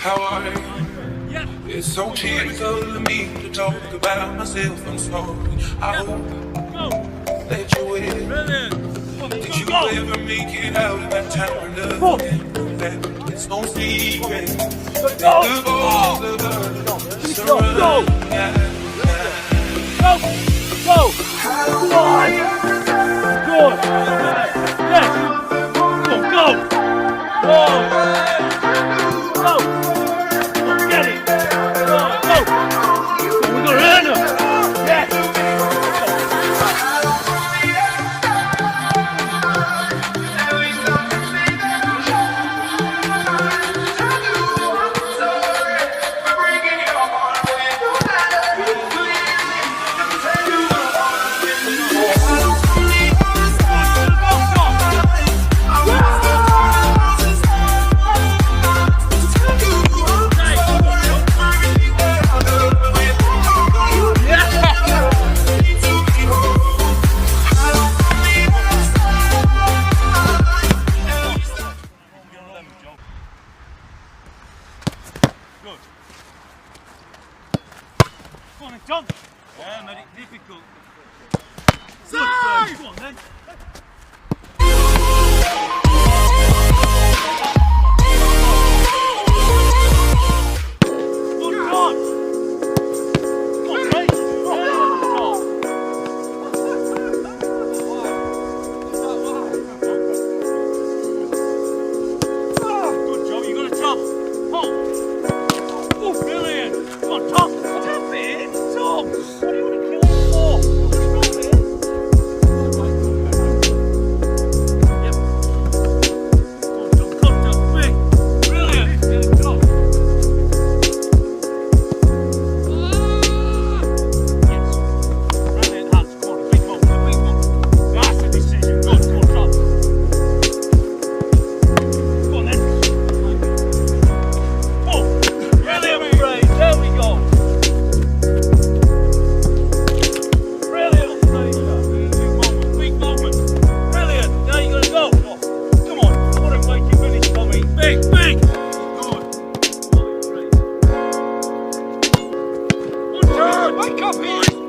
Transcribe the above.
How are you? It's so typical of me to talk about myself. I'm sorry. I hope that you will. Did you ever make it out of that tower love again? That it's no secret. The goals of us surround. Go! One! Good! Yes! Go! Go! Get it! Go! We're gonna run him! Yes! Good. Come on then, John. Yeah, made it difficult. Side! Go on then. Good John. Come on, mate. Good job, you got a top. Hold. Oh, brilliant! Come on, Tom! Tap it! Tom! What do you want to kill him for? Yep. Come on, Tom, big! Brilliant! Get Tom! Yes. Brilliant, hands, come on, big one. That's the decision. Good, come on, Tom. Go on then. Oh! Brilliant, Ray! There we go! Brilliant, Fraser! Big moment! Brilliant! Now you're gonna go! Oh, come on, what a way to finish for me! Big! Good! Good, turn! Wake up here!